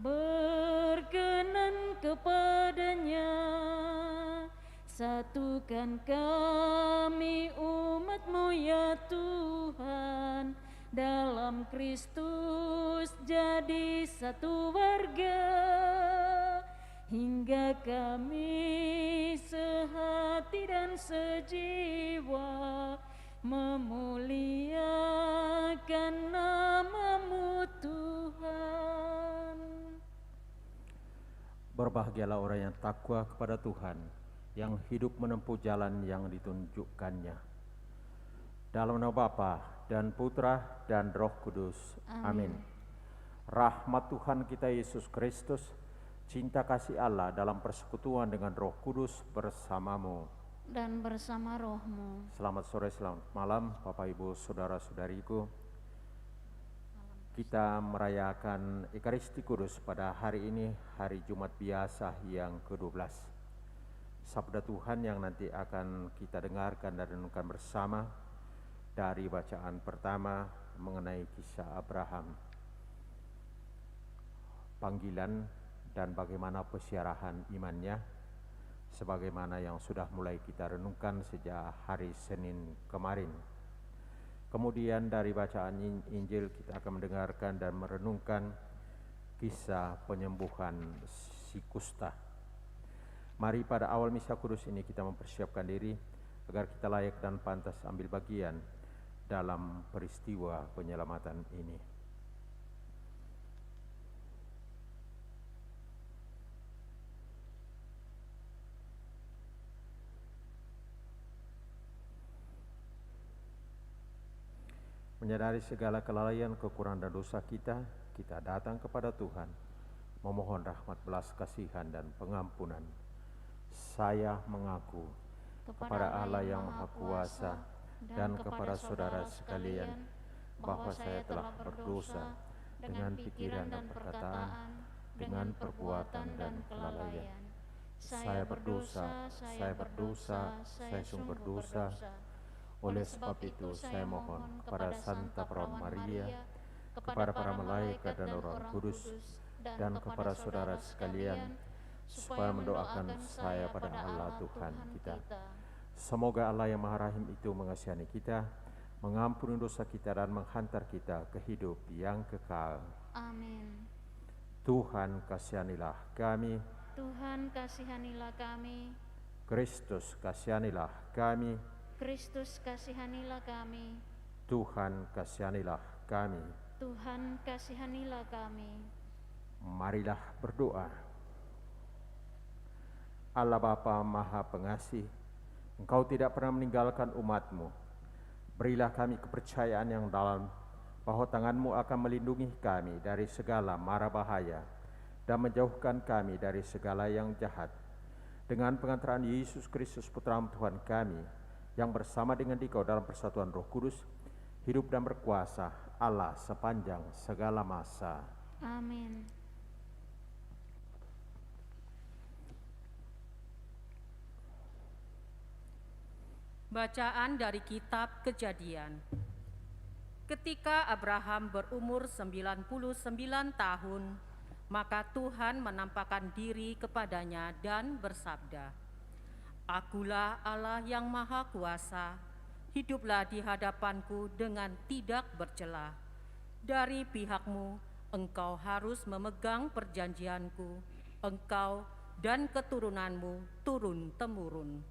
berkenan kepadanya. Satukan kami umat-Mu ya Tuhan, dalam Kristus jadi satu warga, hingga kami sehati dan sejiwa memuliakan nama-Mu Tuhan. Berbahagialah orang yang takwa kepada Tuhan, yang hidup menempuh jalan yang ditunjukkannya. Dalam nama Bapa dan Putra dan Roh Kudus. Amin. Rahmat Tuhan kita Yesus Kristus, cinta kasih Allah dalam persekutuan dengan Roh Kudus bersamamu dan bersama roh-Mu. Selamat sore, selamat malam Bapak Ibu Saudara-saudariku. Kita merayakan Ekaristi Kudus pada hari ini, hari Jumat Biasa yang ke-12. Sabda Tuhan yang nanti akan kita dengarkan dan renungkan bersama dari bacaan pertama mengenai kisah Abraham, panggilan dan bagaimana persiarahan imannya, sebagaimana yang sudah mulai kita renungkan sejak hari Senin kemarin. Kemudian dari bacaan Injil kita akan mendengarkan dan merenungkan kisah penyembuhan si kusta. Mari pada awal misa kudus ini kita mempersiapkan diri agar kita layak dan pantas ambil bagian dalam peristiwa penyelamatan ini. Menyadari segala kelalaian, kekurangan dan dosa kita, kita datang kepada Tuhan, memohon rahmat belas kasihan dan pengampunan. Saya mengaku kepada Allah yang Maha Kuasa dan kepada saudara sekalian bahwa saya telah berdosa dengan pikiran dan perkataan, dengan perbuatan dan kelalaian. Saya berdosa, saya sungguh berdosa. Oleh sebab itu saya mohon kepada Santa Perawan Maria, kepada para malaikat dan orang kudus, dan kepada saudara sekalian, supaya mendoakan saya pada Allah Tuhan kita. Semoga Allah yang Maha Rahim itu mengasihani kita, mengampuni dosa kita dan menghantar kita ke hidup yang kekal. Amin. Tuhan kasihanilah kami. Tuhan kasihanilah kami. Kristus kasihanilah kami. Kristus kasihanilah kami. Tuhan kasihanilah kami. Tuhan kasihanilah kami. Marilah berdoa. Allah Bapa Maha Pengasih, Engkau tidak pernah meninggalkan umat-Mu. Berilah kami kepercayaan yang dalam bahwa tangan-Mu akan melindungi kami dari segala mara bahaya dan menjauhkan kami dari segala yang jahat. Dengan pengantaran Yesus Kristus Putra Tuhan kami, yang bersama dengan Dikau dalam persatuan Roh Kudus, hidup dan berkuasa Allah sepanjang segala masa. Amin. Bacaan dari kitab Kejadian. Ketika Abraham berumur 99 tahun, maka Tuhan menampakkan diri kepadanya dan bersabda, Akulah Allah yang Maha Kuasa, hiduplah di hadapanku dengan tidak bercela. Dari pihakmu, engkau harus memegang perjanjianku, engkau dan keturunanmu turun-temurun.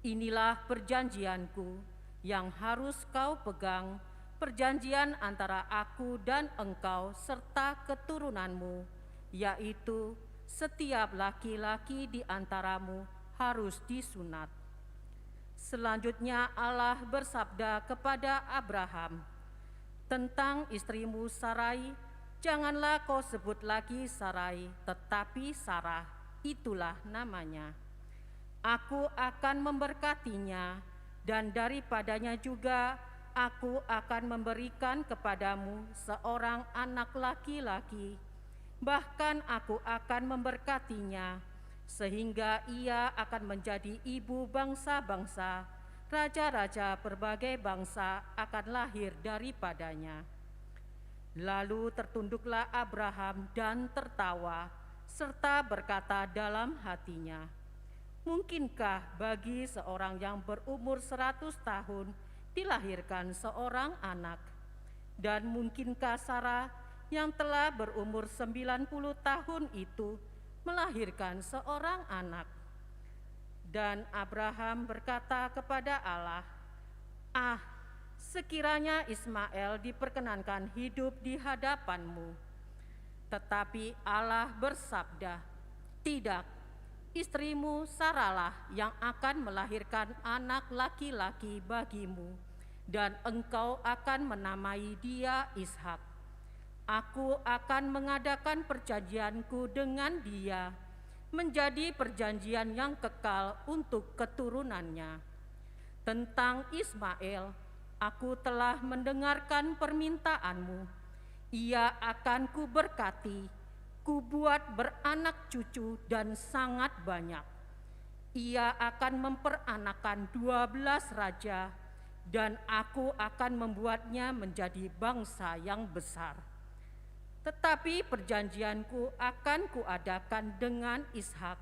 Inilah perjanjianku yang harus kau pegang, perjanjian antara aku dan engkau serta keturunanmu, yaitu setiap laki-laki di antaramu harus disunat. Selanjutnya Allah bersabda kepada Abraham, tentang istrimu Sarai, janganlah kau sebut lagi Sarai, tetapi Sarah, itulah namanya. Aku akan memberkatinya, dan daripadanya juga aku akan memberikan kepadamu seorang anak laki-laki. Bahkan aku akan memberkatinya, sehingga ia akan menjadi ibu bangsa-bangsa. Raja-raja berbagai bangsa akan lahir daripadanya. Lalu tertunduklah Abraham dan tertawa, serta berkata dalam hatinya, "Mungkinkah bagi seorang yang berumur 100 tahun dilahirkan seorang anak? Dan mungkinkah Sarah yang telah berumur 90 tahun itu melahirkan seorang anak?" Dan Abraham berkata kepada Allah, sekiranya Ismail diperkenankan hidup di hadapan-Mu. Tetapi Allah bersabda, "Tidak, istrimu Sarahlah yang akan melahirkan anak laki-laki bagimu, dan engkau akan menamai dia Ishak. Aku akan mengadakan perjanjianku dengan dia, menjadi perjanjian yang kekal untuk keturunannya. Tentang Ismail, aku telah mendengarkan permintaanmu. Ia akan kuberkati, kubuat beranak cucu dan sangat banyak. Ia akan memperanakan 12 raja, dan aku akan membuatnya menjadi bangsa yang besar. Tetapi perjanjianku akan kuadakan dengan Ishak,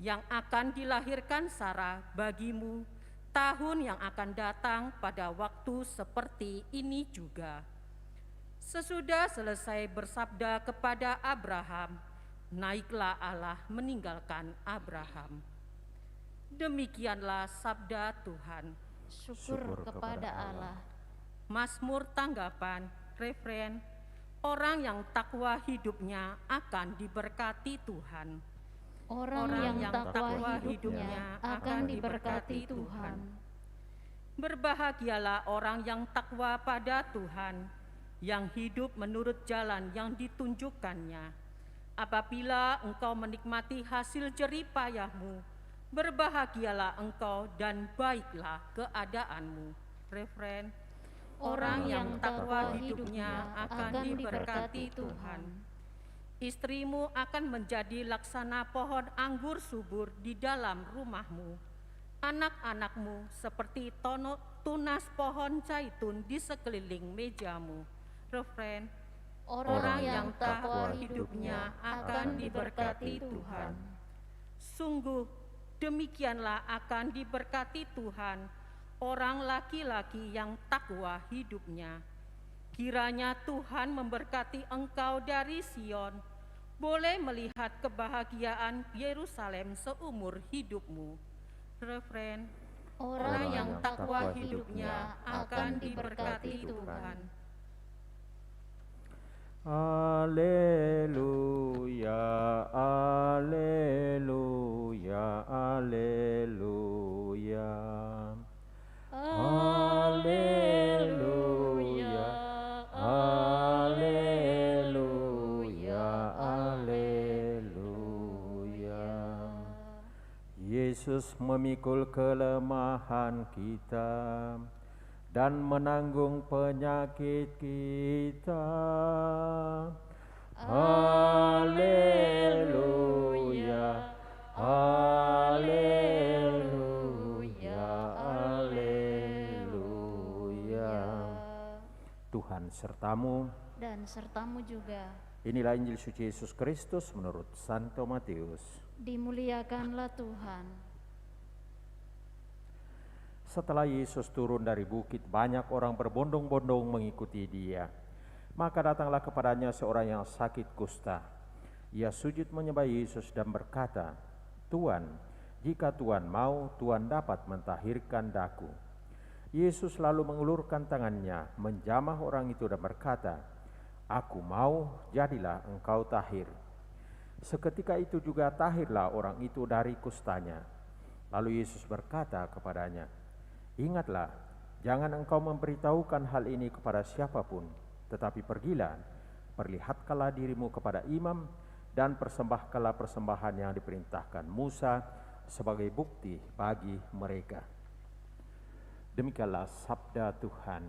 yang akan dilahirkan Sarah bagimu tahun yang akan datang pada waktu seperti ini juga." Sesudah selesai bersabda kepada Abraham, naiklah Allah meninggalkan Abraham. Demikianlah sabda Tuhan. Syukur kepada Allah. Mazmur tanggapan, referen, orang yang takwa hidupnya akan diberkati Tuhan. Orang yang takwa hidupnya akan diberkati Tuhan. Berbahagialah orang yang takwa pada Tuhan, yang hidup menurut jalan yang ditunjukkannya. Apabila engkau menikmati hasil jerih payahmu, berbahagialah engkau dan baiklah keadaanmu. Referen, orang yang takwa hidupnya akan diberkati Tuhan. Istrimu akan menjadi laksana pohon anggur subur di dalam rumahmu. Anak-anakmu seperti tunas pohon zaitun di sekeliling mejamu. Referen, orang yang takwa hidupnya akan diberkati Tuhan. Sungguh, demikianlah akan diberkati Tuhan orang laki-laki yang takwa hidupnya. Kiranya Tuhan memberkati engkau dari Sion, boleh melihat kebahagiaan Yerusalem seumur hidupmu. Referen, orang yang takwa hidupnya akan diberkati Tuhan. Alleluia, alleluia, alleluia. Alleluia, alleluia, alleluia. Yesus memikul kelemahan kita dan menanggung penyakit kita. Alleluia, alleluia, alleluia. Tuhan sertamu Dan sertamu juga. Inilah Injil suci Yesus Kristus menurut Santo Matius. Dimuliakanlah Tuhan. Setelah Yesus turun dari bukit, banyak orang berbondong-bondong mengikuti Dia. Maka datanglah kepadanya seorang yang sakit kusta. Ia sujud menyembah Yesus dan berkata, "Tuan, jika Tuan mau, Tuan dapat mentahirkan daku." Yesus lalu mengulurkan tangannya, menjamah orang itu dan berkata, "Aku mau, jadilah engkau tahir." Seketika itu juga tahirlah orang itu dari kustanya. Lalu Yesus berkata kepadanya, "Ingatlah, jangan engkau memberitahukan hal ini kepada siapapun, tetapi pergilah, perlihatkanlah dirimu kepada imam, dan persembahkanlah persembahan yang diperintahkan Musa sebagai bukti bagi mereka." Demikianlah sabda Tuhan.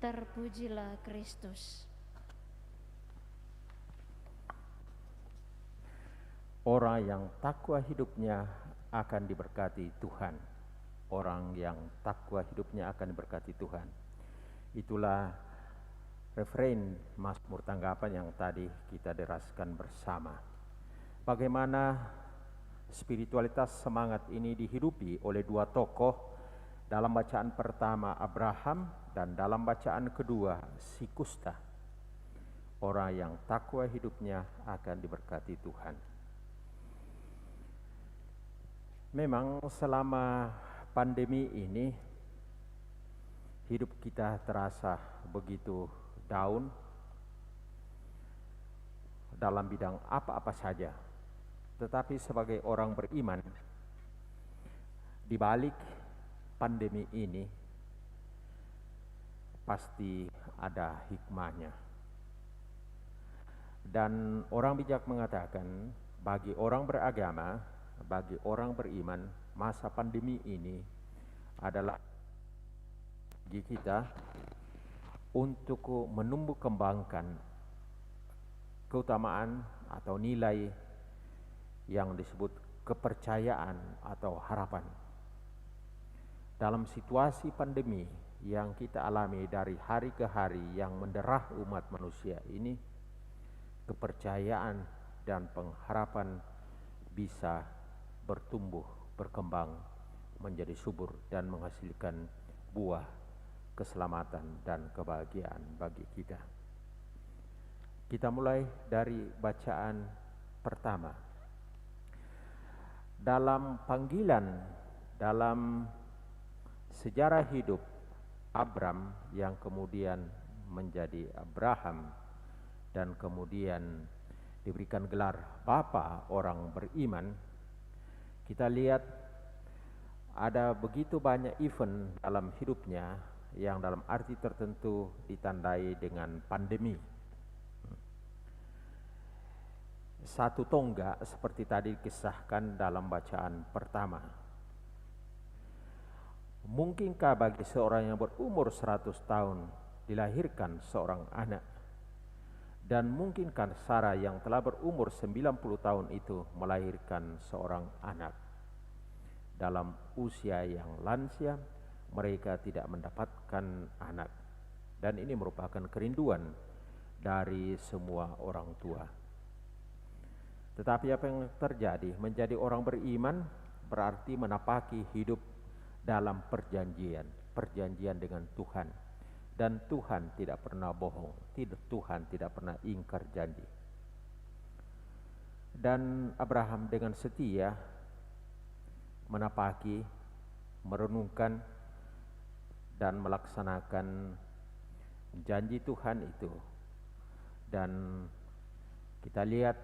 Terpujilah Kristus. Orang yang takwa hidupnya akan diberkati Tuhan. Orang yang takwa hidupnya akan diberkati Tuhan. Itulah refrein Mazmur tanggapan yang tadi kita deraskan bersama. Bagaimana spiritualitas semangat ini dihidupi oleh dua tokoh dalam bacaan pertama Abraham dan dalam bacaan kedua si kusta. Orang yang takwa hidupnya akan diberkati Tuhan. Memang selama pandemi ini hidup kita terasa begitu down dalam bidang apa-apa saja. Tetapi sebagai orang beriman, di balik pandemi ini pasti ada hikmahnya. Dan orang bijak mengatakan, bagi orang beragama, bagi orang beriman, masa pandemi ini adalah bagi kita untuk menumbuh kembangkan keutamaan atau nilai yang disebut kepercayaan atau harapan. Dalam situasi pandemi yang kita alami dari hari ke hari yang menderah umat manusia ini, kepercayaan dan pengharapan bisa bertumbuh, berkembang, menjadi subur dan menghasilkan buah keselamatan dan kebahagiaan bagi kita. Kita mulai dari bacaan pertama. Dalam panggilan, dalam sejarah hidup Abram yang kemudian menjadi Abraham dan kemudian diberikan gelar Bapa orang beriman, kita lihat ada begitu banyak event dalam hidupnya yang dalam arti tertentu ditandai dengan pandemi. Satu tonggak seperti tadi dikisahkan dalam bacaan pertama. Mungkinkah bagi seorang yang berumur 100 tahun dilahirkan seorang anak? Dan mungkinkah Sarah yang telah berumur 90 tahun itu melahirkan seorang anak? Dalam usia yang lansia, mereka tidak mendapatkan anak. Dan ini merupakan kerinduan dari semua orang tua. Tetapi apa yang terjadi? Menjadi orang beriman berarti menapaki hidup dalam perjanjian dengan Tuhan. Dan Tuhan tidak pernah bohong, Tuhan tidak pernah ingkar janji. Dan Abraham dengan setia menapaki, merenungkan dan melaksanakan janji Tuhan itu. Dan kita lihat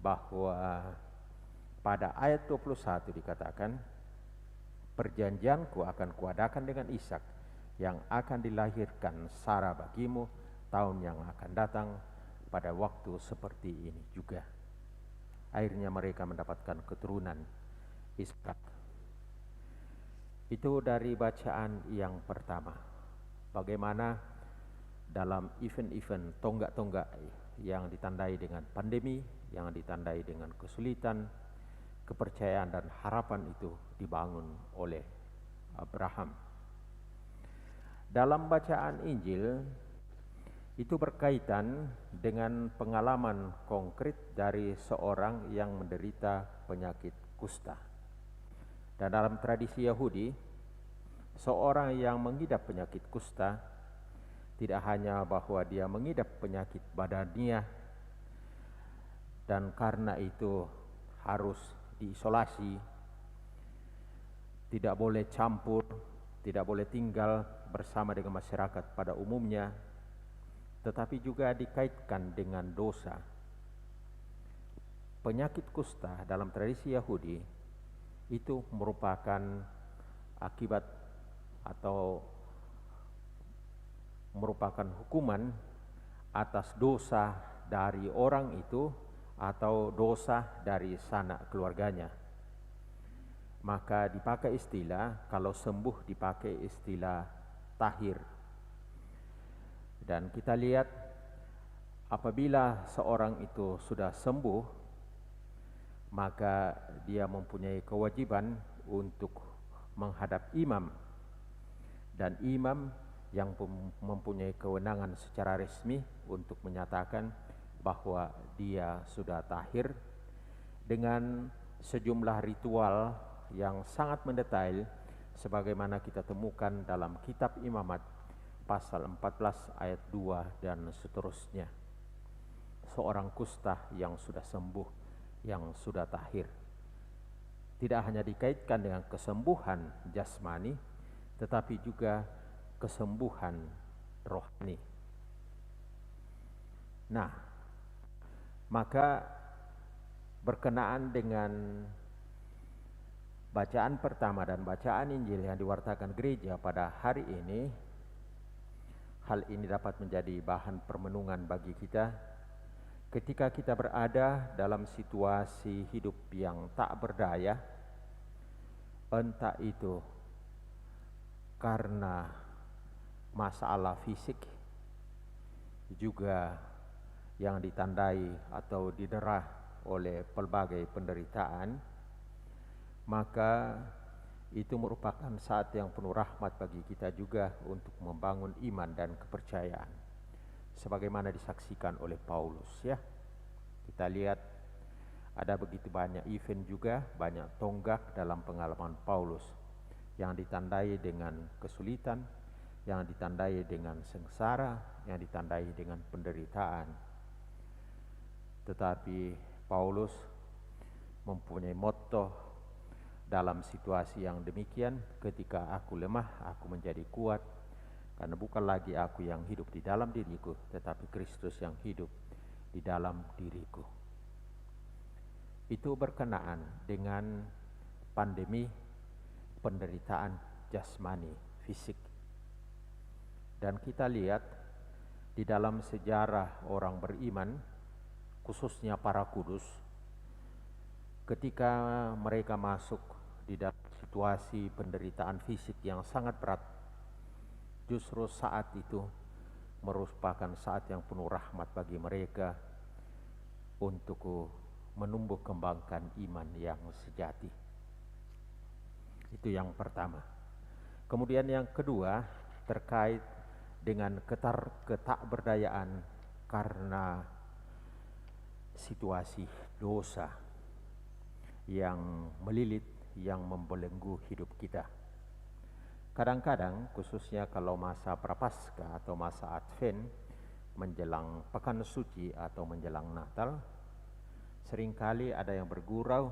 bahwa pada ayat 21 dikatakan, perjanjianku akan kuadakan dengan Ishak yang akan dilahirkan Sarah bagimu tahun yang akan datang pada waktu seperti ini juga. Akhirnya mereka mendapatkan keturunan Ishak. Itu dari bacaan yang pertama. Bagaimana dalam event-event tonggak-tonggak yang ditandai dengan pandemi, yang ditandai dengan kesulitan, kepercayaan dan harapan itu dibangun oleh Abraham. Dalam bacaan Injil itu berkaitan dengan pengalaman konkret dari seorang yang menderita penyakit kusta. Dan dalam tradisi Yahudi, seorang yang mengidap penyakit kusta tidak hanya bahwa dia mengidap penyakit badaniah dan karena itu harus diisolasi, tidak boleh campur, tidak boleh tinggal bersama dengan masyarakat pada umumnya, tetapi juga dikaitkan dengan dosa. Penyakit kusta dalam tradisi Yahudi itu merupakan akibat atau merupakan hukuman atas dosa dari orang itu atau dosa dari sanak keluarganya. Maka dipakai istilah, kalau sembuh dipakai istilah tahir. Dan kita lihat apabila seorang itu sudah sembuh, maka dia mempunyai kewajiban untuk menghadap imam. Dan imam yang mempunyai kewenangan secara resmi untuk menyatakan bahwa dia sudah tahir dengan sejumlah ritual yang sangat mendetail sebagaimana kita temukan dalam kitab Imamat pasal 14 ayat 2 dan seterusnya. Seorang kusta yang sudah sembuh, yang sudah tahir, tidak hanya dikaitkan dengan kesembuhan jasmani, tetapi juga kesembuhan rohani. Nah, maka berkenaan dengan bacaan pertama dan bacaan Injil yang diwartakan gereja pada hari ini, hal ini dapat menjadi bahan permenungan bagi kita ketika kita berada dalam situasi hidup yang tak berdaya, entah itu karena masalah fisik, juga yang ditandai atau diderah oleh pelbagai penderitaan, maka itu merupakan saat yang penuh rahmat bagi kita juga untuk membangun iman dan kepercayaan, sebagaimana disaksikan oleh Paulus ya. Kita lihat ada begitu banyak event juga, banyak tonggak dalam pengalaman Paulus yang ditandai dengan kesulitan, yang ditandai dengan sengsara, yang ditandai dengan penderitaan. Tetapi Paulus mempunyai motto dalam situasi yang demikian, ketika aku lemah, aku menjadi kuat, karena bukan lagi aku yang hidup di dalam diriku, tetapi Kristus yang hidup di dalam diriku. Itu berkenaan dengan pandemi penderitaan jasmani, fisik. Dan kita lihat di dalam sejarah orang beriman, khususnya para kudus, ketika mereka masuk di dalam situasi penderitaan fisik yang sangat berat, justru saat itu merupakan saat yang penuh rahmat bagi mereka untuk menumbuh kembangkan iman yang sejati. Itu yang pertama. Kemudian yang kedua terkait dengan ketakberdayaan karena situasi dosa yang melilit, yang membelenggu hidup kita. Kadang-kadang khususnya kalau masa Prapaskah atau masa Advent menjelang Pekan Suci atau menjelang Natal, seringkali ada yang bergurau,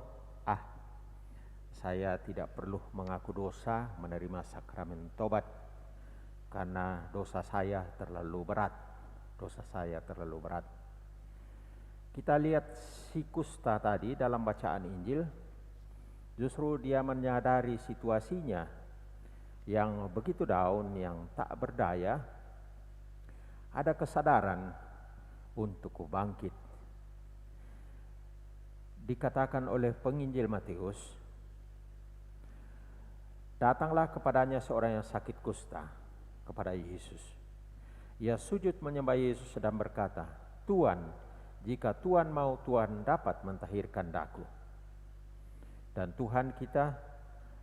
saya tidak perlu mengaku dosa, menerima sakramen tobat karena dosa saya terlalu berat. Dosa saya terlalu berat. Kita lihat si kusta tadi dalam bacaan Injil, justru dia menyadari situasinya yang begitu down, yang tak berdaya, ada kesadaran untuk bangkit. Dikatakan oleh penginjil Matius, datanglah kepadanya seorang yang sakit kusta, kepada Yesus. Ia sujud menyembah Yesus dan berkata, Tuhan, jika Tuhan mau, Tuhan dapat mentahirkan daku. Dan Tuhan kita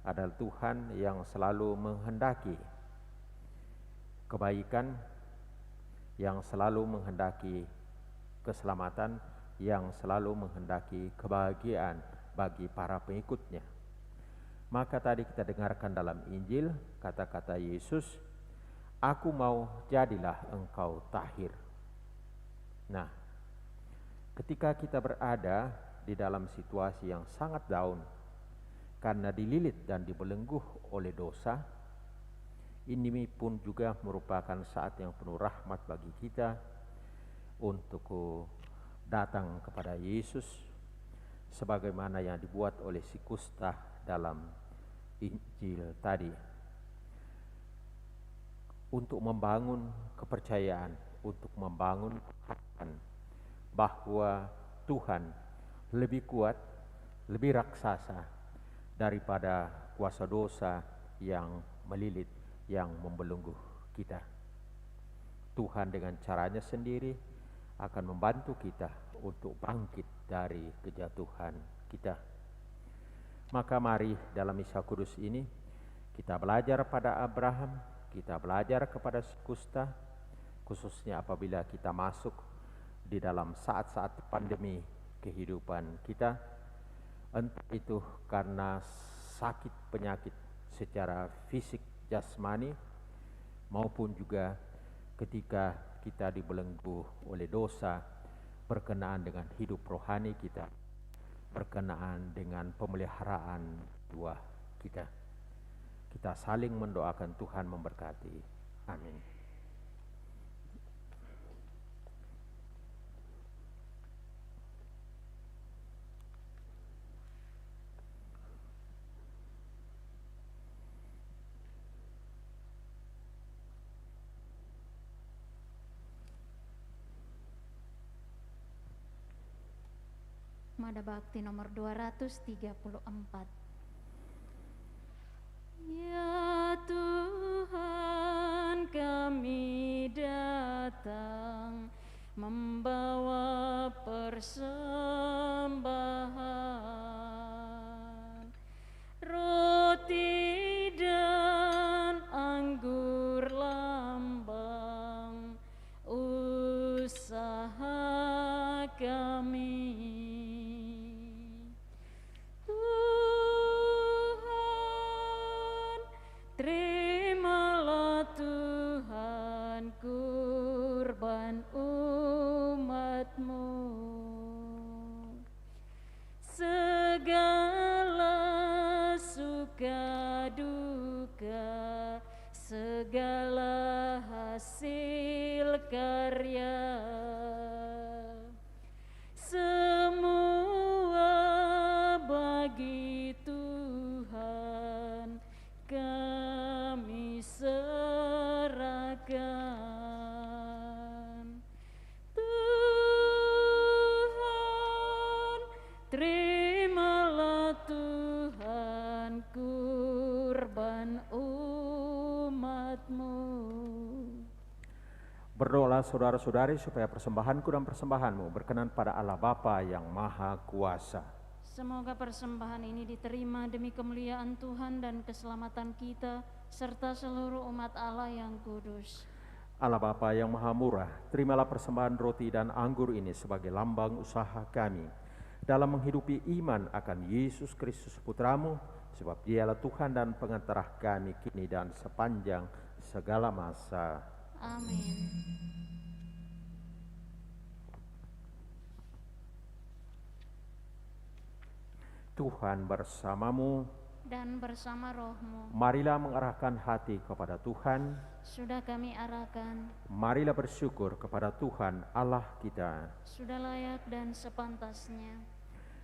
adalah Tuhan yang selalu menghendaki kebaikan, yang selalu menghendaki keselamatan, yang selalu menghendaki kebahagiaan bagi para pengikutnya. Maka tadi kita dengarkan dalam Injil kata-kata Yesus, aku mau, jadilah engkau tahir. Nah, ketika kita berada di dalam situasi yang sangat down karena dililit dan dibelenggu oleh dosa, ini pun juga merupakan saat yang penuh rahmat bagi kita untuk datang kepada Yesus sebagaimana yang dibuat oleh si kusta dalam Injil tadi, untuk membangun kepercayaan, untuk membangun harapan bahwa Tuhan lebih kuat, lebih raksasa daripada kuasa dosa yang melilit, yang membelenggu kita. Tuhan dengan caranya sendiri akan membantu kita untuk bangkit dari kejatuhan kita. Maka mari dalam Misa Kudus ini kita belajar pada Abraham kita belajar kepada kusta, khususnya apabila kita masuk di dalam saat-saat pandemi kehidupan kita, entah itu karena sakit penyakit secara fisik jasmani, maupun juga ketika kita dibelenggu oleh dosa berkenaan dengan hidup rohani kita, berkenaan dengan pemeliharaan jiwa kita. Kita saling mendoakan Tuhan memberkati. Amin. Mada Bakti nomor 234. Ya Tuhan, kami datang membawa persembahan, roti dan anggur lambang usaha kami. Terimalah Tuhan kurban umat-Mu, segala suka duka, segala hasil karya, semua bagi Tuhan kami serahkan. Tuhan, terimalah Tuhan kurban umat-Mu. Berdoalah saudara-saudari supaya persembahanku dan persembahanmu berkenan pada Allah Bapa yang Maha Kuasa. Semoga persembahan ini diterima demi kemuliaan Tuhan dan keselamatan kita, serta seluruh umat Allah yang kudus. Allah Bapa yang Maha Murah, terimalah persembahan roti dan anggur ini sebagai lambang usaha kami dalam menghidupi iman akan Yesus Kristus Putra-Mu, sebab Dialah Tuhan dan pengantara kami kini dan sepanjang segala masa. Amin. Tuhan bersamamu. Dan bersama rohmu. Marilah mengarahkan hati kepada Tuhan. Sudah kami arahkan. Marilah bersyukur kepada Tuhan Allah kita. Sudah layak dan sepantasnya.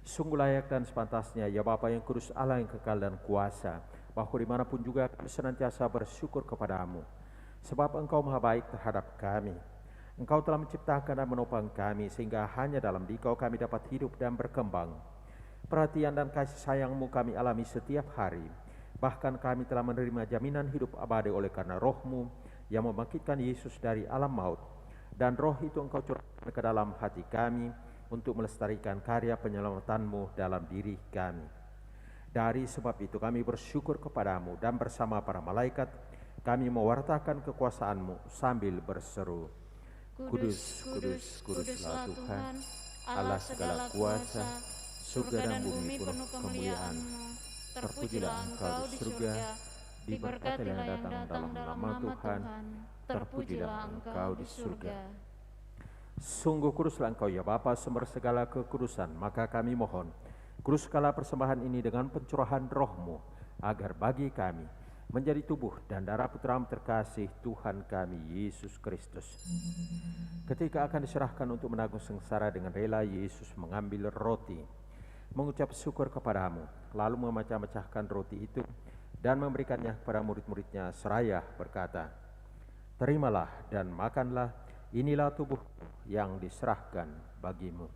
Sungguh layak dan sepantasnya, ya Bapa yang kudus, Allah yang kekal dan kuasa, bahwa dimanapun juga kami senantiasa bersyukur kepadamu. Sebab Engkau maha baik terhadap kami. Engkau telah menciptakan dan menopang kami, sehingga hanya dalam Dikau kami dapat hidup dan berkembang. Perhatian dan kasih sayang-Mu kami alami setiap hari. Bahkan kami telah menerima jaminan hidup abadi oleh karena Roh-Mu yang membangkitkan Yesus dari alam maut. Dan Roh itu Engkau curahkan ke dalam hati kami untuk melestarikan karya penyelamatan-Mu dalam diri kami. Dari sebab itu kami bersyukur kepadamu dan bersama para malaikat kami mewartakan kekuasaan-Mu sambil berseru, Kudus, kudus, kuduslah Tuhan, Allah segala kuasa, surga dan bumi penuh kemuliaan-Mu. Terpujilah Engkau di surga, diberkatilah yang datang dalam nama Tuhan, terpujilah Engkau di surga. Sungguh kuduslah Engkau ya Bapa, sumber segala kekudusan, maka kami mohon, kuduskanlah persembahan ini dengan pencurahan Roh-Mu, agar bagi kami menjadi tubuh dan darah Putra-Mu terkasih Tuhan kami Yesus Kristus. Ketika akan diserahkan untuk menanggung sengsara dengan rela, Yesus mengambil roti, mengucap syukur kepadamu, lalu memecah-mecahkan roti itu dan memberikannya kepada murid-muridnya seraya berkata, Terimalah dan makanlah, inilah tubuh yang diserahkan bagimu.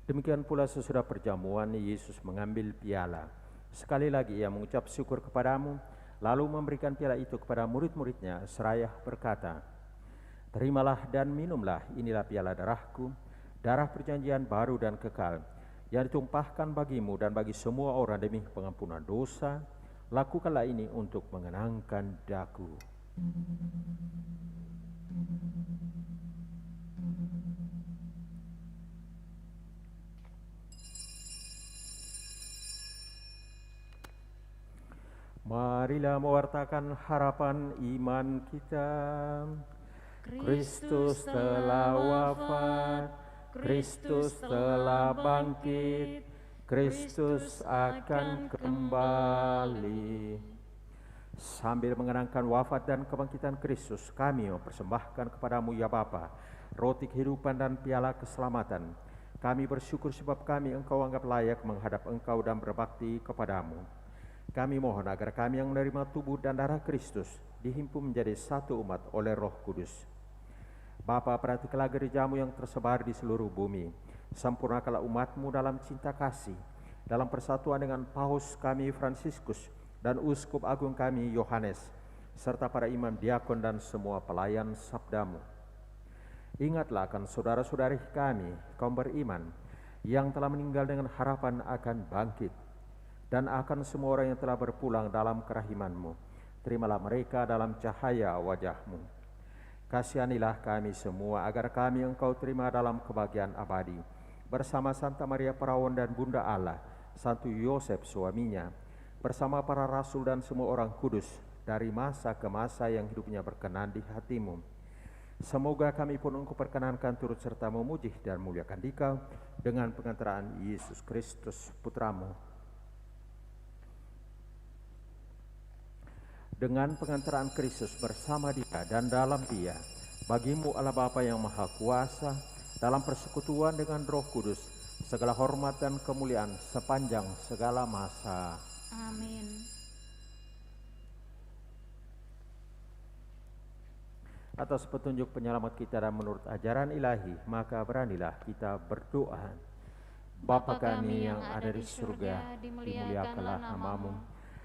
Demikian pula sesudah perjamuan, Yesus mengambil piala. Sekali lagi ia mengucap syukur kepadamu, lalu memberikan piala itu kepada murid-muridnya seraya berkata, Terimalah dan minumlah, inilah piala darahku, darah perjanjian baru dan kekal, yang ditumpahkan bagimu dan bagi semua orang demi pengampunan dosa. Lakukanlah ini untuk mengenangkan daku. Marilah mewartakan harapan iman kita. Kristus telah wafat, Kristus telah bangkit, Kristus akan kembali. Sambil mengenangkan wafat dan kebangkitan Kristus, kami mempersembahkan kepadamu ya Bapa, roti kehidupan dan piala keselamatan. Kami bersyukur sebab kami Engkau anggap layak menghadap Engkau dan berbakti kepadamu. Kami mohon agar kami yang menerima tubuh dan darah Kristus dihimpun menjadi satu umat oleh Roh Kudus. Bapa, perhatikanlah gerejamu yang tersebar di seluruh bumi. Sempurnakanlah umatmu dalam cinta kasih, dalam persatuan dengan Paus kami Fransiskus dan Uskup Agung kami Yohanes, serta para imam, diakon dan semua pelayan sabdamu. Ingatlah akan saudara-saudari kami, kaum beriman, yang telah meninggal dengan harapan akan bangkit, dan akan semua orang yang telah berpulang dalam kerahiman-Mu. Terimalah mereka dalam cahaya wajah-Mu. Kasihanilah kami semua agar kami Engkau terima dalam kebahagiaan abadi, bersama Santa Maria Perawan dan Bunda Allah, Santo Yosef suaminya, bersama para rasul dan semua orang kudus, dari masa ke masa yang hidupnya berkenan di hati-Mu. Semoga kami pun Engkau perkenankan turut serta memuji dan muliakan Dikau dengan pengantaraan Yesus Kristus Putra-Mu. Dengan pengantaraan Kristus bersama Dia dan dalam Dia, bagimu Allah Bapa yang Maha Kuasa, dalam persekutuan dengan Roh Kudus, segala hormat dan kemuliaan sepanjang segala masa. Amin. Atas petunjuk penyelamat kita dan menurut ajaran ilahi, maka beranilah kita berdoa. Bapa kami yang ada di surga, dimuliakanlah nama-Mu,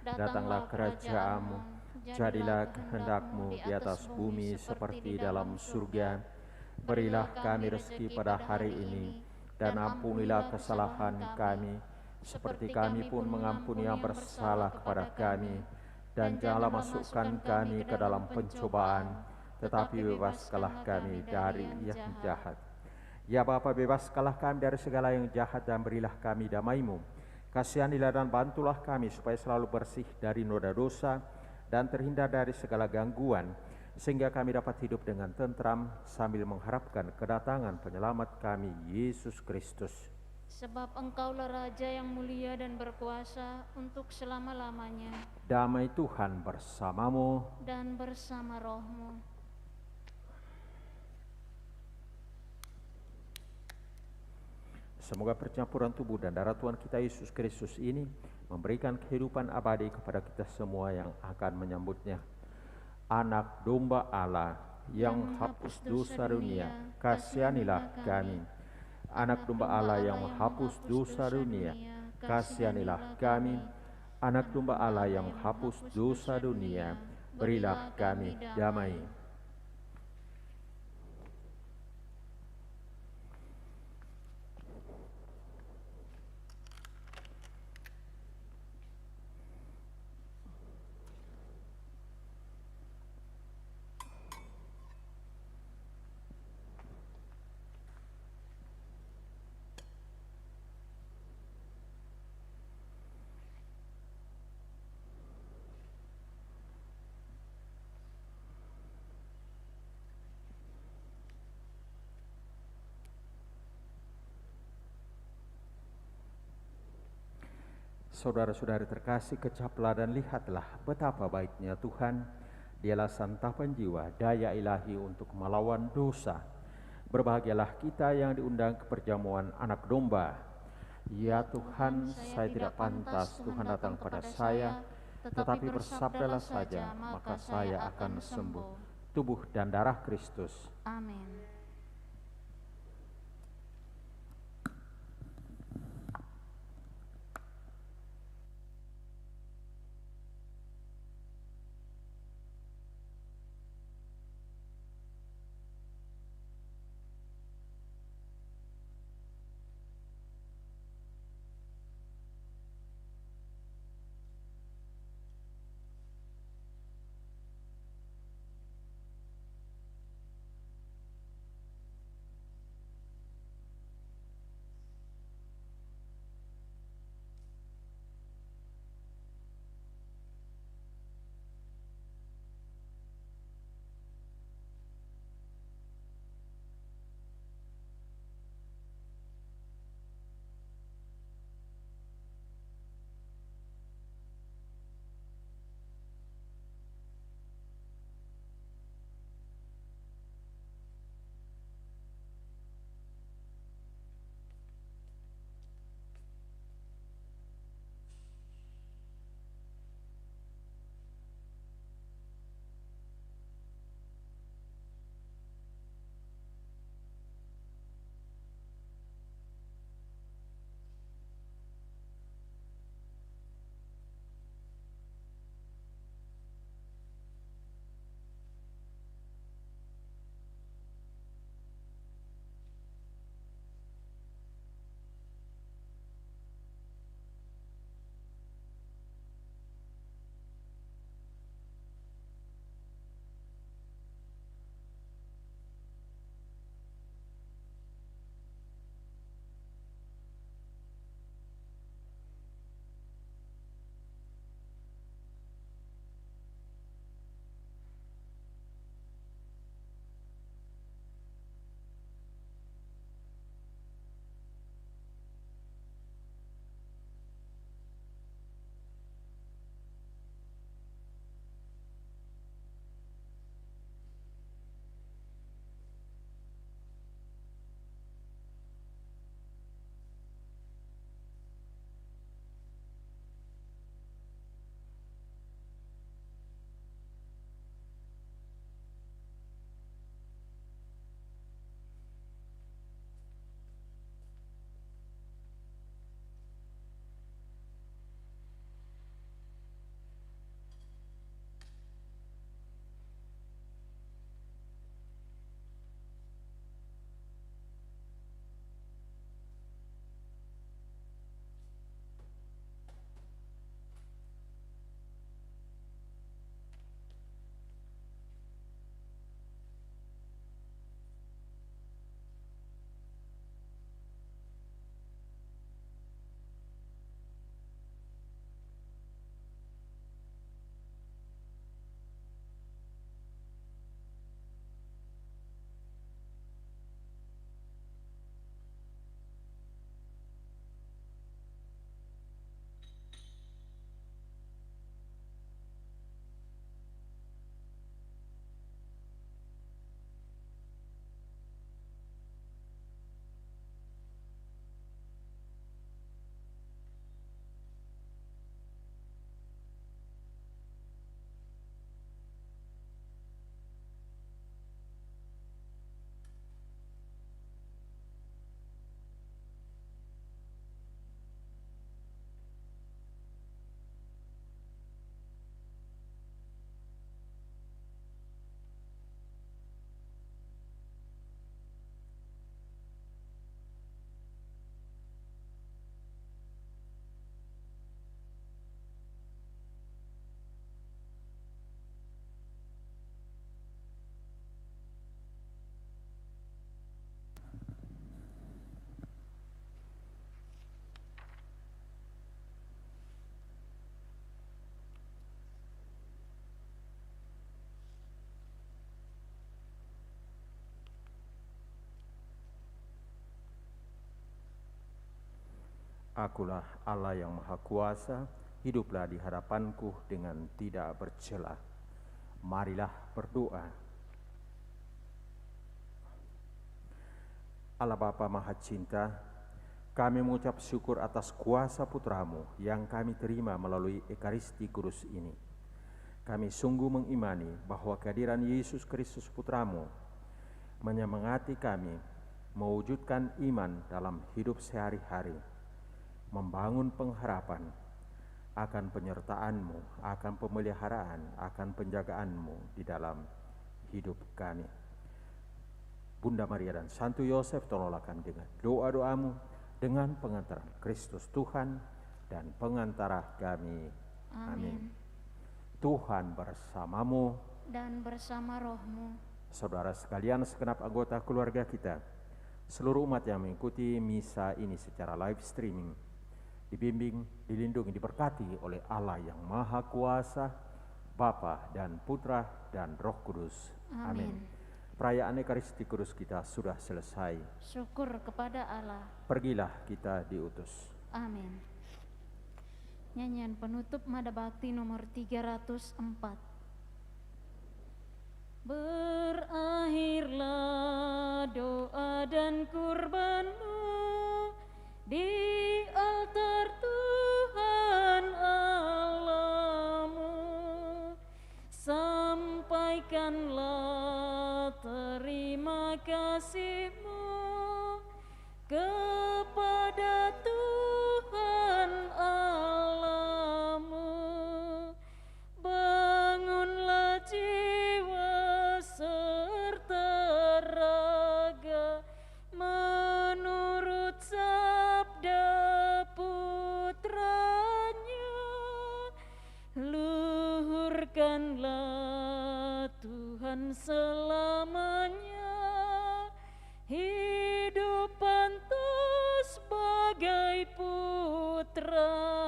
datanglah kerajaan-Mu, jadilah kehendak-Mu di atas bumi seperti dalam surga. Berilah kami rezeki pada hari ini, dan ampunilah kesalahan kami, seperti kami pun mengampuni yang bersalah kepada kami. Dan janganlah masukkan kami ke dalam pencobaan, tetapi bebaskanlah kami dari yang jahat. Ya Bapa, bebaskanlah kami dari segala yang jahat dan berilah kami damai-Mu. Kasihanilah dan bantulah kami supaya selalu bersih dari noda dosa dan terhindar dari segala gangguan, sehingga kami dapat hidup dengan tentram sambil mengharapkan kedatangan penyelamat kami, Yesus Kristus. Sebab Engkaulah Raja yang mulia dan berkuasa untuk selama-lamanya. Damai Tuhan bersamamu dan bersama roh-Mu. Semoga percampuran tubuh dan darah Tuhan kita Yesus Kristus ini memberikan kehidupan abadi kepada kita semua yang akan menyambutnya. Anak domba Allah yang hapus dosa dunia, kasihanilah kami. Anak domba Allah yang menghapus dosa dunia, kasihanilah kami. Anak domba Allah yang menghapus dosa dunia, berilah kami damai. Saudara-saudari terkasih, kecaplah dan lihatlah betapa baiknya Tuhan. Dialah santapan jiwa, daya ilahi untuk melawan dosa. Berbahagialah kita yang diundang ke perjamuan anak domba. Ya Tuhan, saya tidak pantas Tuhan datang pada saya, tetapi bersabdalah saja, maka saya akan sembuh. Tubuh dan darah Kristus. Amin. Akulah Allah yang Maha Kuasa, hiduplah di hadapanku dengan tidak bercela. Marilah berdoa. Allah Bapa Maha Cinta, kami mengucap syukur atas kuasa Putra-Mu yang kami terima melalui Ekaristi Kudus ini. Kami sungguh mengimani bahwa kehadiran Yesus Kristus Putra-Mu menyemangati kami mewujudkan iman dalam hidup sehari-hari, membangun pengharapan akan penyertaan-Mu, akan pemeliharaan, akan penjagaan-Mu di dalam hidup kami. Bunda Maria dan Santo Yosef, tolonglah kami dengan doa-doa-Mu, dengan pengantaran Kristus Tuhan dan pengantara kami. Amin. Tuhan bersamamu Dan bersama rohmu. Saudara sekalian, segenap anggota keluarga kita, seluruh umat yang mengikuti misa ini secara live streaming, dibimbing, dilindungi, diberkati oleh Allah yang Maha Kuasa, Bapa dan Putra dan Roh Kudus. Amin. Perayaan Ekaristi Kudus kita sudah selesai. Syukur kepada Allah. Pergilah kita diutus. Amin. Nyanyian penutup Mada Bakti nomor 304. Berakhirlah doa dan kurbanmu di altar Tuhan Allahmu. Sampaikanlah terima kasihmu kepada Tuhan Allahmu. Bangunlah jiwa serta raga menurut sabda putranya. Luhurkanlah Tuhan selamanya, hidup pantas sebagai putra.